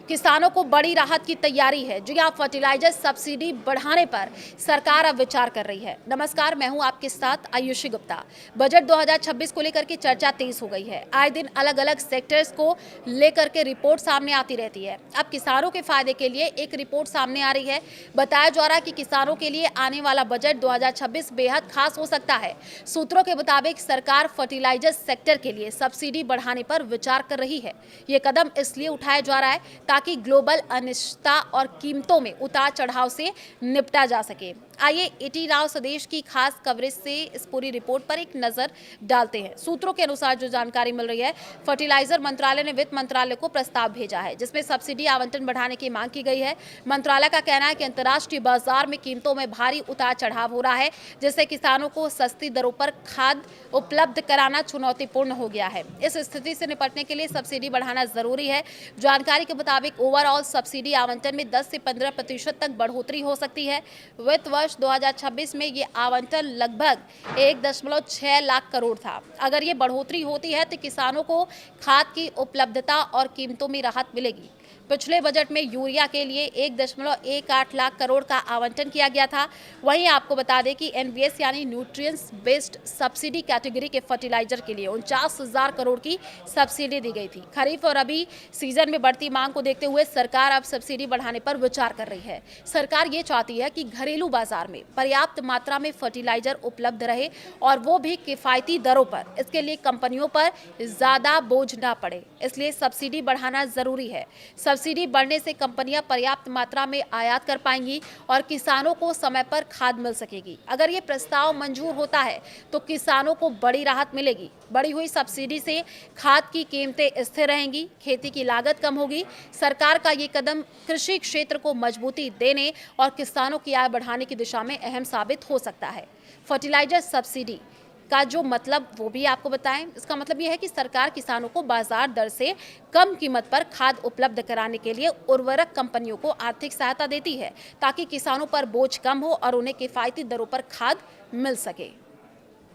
किसानों को बड़ी राहत की तैयारी है। जी हां, फर्टिलाइजर सब्सिडी बढ़ाने पर सरकार अब विचार कर रही है। नमस्कार, मैं हूं आपके साथ आयुषी गुप्ता। बजट 2026 को लेकर के चर्चा तेज हो गई है। आए दिन अलग अलग सेक्टर्स को लेकर के रिपोर्ट सामने आती रहती है। अब किसानों के फायदे के लिए एक रिपोर्ट सामने आ रही है। बताया जा रहा है कि किसानों के लिए आने वाला बजट 2026 बेहद खास हो सकता है। सूत्रों के मुताबिक सरकार फर्टिलाइजर सेक्टर के लिए सब्सिडी बढ़ाने पर विचार कर रही है। ये कदम इसलिए उठाया जा रहा है ताकि ग्लोबल अनिश्चितता और कीमतों में उतार चढ़ाव से निपटा जा सके। आइए एटी नाउ स्वदेश की खास कवरेज से इस पूरी रिपोर्ट पर एक नजर डालते हैं। सूत्रों के अनुसार जो जानकारी मिल रही है, फर्टिलाइजर मंत्रालय ने वित्त मंत्रालय को प्रस्ताव भेजा है जिसमें सब्सिडी आवंटन बढ़ाने की मांग की गई है। मंत्रालय का कहना है कि अंतर्राष्ट्रीय बाजार में कीमतों में भारी उतार चढ़ाव हो रहा है, जिससे किसानों को सस्ती दरों पर खाद उपलब्ध कराना चुनौतीपूर्ण हो गया है। इस स्थिति से निपटने के लिए सब्सिडी बढ़ाना जरूरी है। जानकारी के मुताबिक ओवरऑल सब्सिडी आवंटन में 10 से 15% तक बढ़ोतरी हो सकती है। वित्त वर्ष 2026 में ये आवंटन लगभग 1.6 लाख करोड़ था। अगर ये बढ़ोतरी होती है तो किसानों को खाद की उपलब्धता और कीमतों में राहत मिलेगी। पिछले बजट में यूरिया के लिए 1.18 लाख करोड़ का आवंटन किया गया था। वहीं आपको बता दें कि एनबीएस यानी न्यूट्रिएंट्स बेस्ड सब्सिडी कैटेगरी के फर्टिलाइजर के लिए 49,000 करोड़ की सब्सिडी दी गई थी। खरीफ और रबी सीजन में बढ़ती मांग को देखते हुए सरकार अब सब्सिडी बढ़ाने पर विचार कर रही है। सरकार ये चाहती है कि घरेलू बाजार में पर्याप्त मात्रा में फर्टिलाइजर उपलब्ध रहे और वो भी किफायती दरों पर। इसके लिए कंपनियों पर ज्यादा बोझ न पड़े, इसलिए सब्सिडी बढ़ाना जरूरी है। सब्सिडी बढ़ने से कंपनियां पर्याप्त मात्रा में आयात कर पाएंगी और किसानों को समय पर खाद मिल सकेगी। अगर ये प्रस्ताव मंजूर होता है तो किसानों को बड़ी राहत मिलेगी। बढ़ी हुई सब्सिडी से खाद की कीमतें स्थिर रहेंगी, खेती की लागत कम होगी। सरकार का ये कदम कृषि क्षेत्र को मजबूती देने और किसानों की आय बढ़ाने की दिशा में अहम साबित हो सकता है। फर्टिलाइजर सब्सिडी का जो मतलब वो भी आपको बताएं। इसका मतलब ये है कि सरकार किसानों को बाजार दर से कम कीमत पर खाद उपलब्ध कराने के लिए उर्वरक कंपनियों को आर्थिक सहायता देती है ताकि किसानों पर बोझ कम हो और उन्हें किफायती दरों पर खाद मिल सके।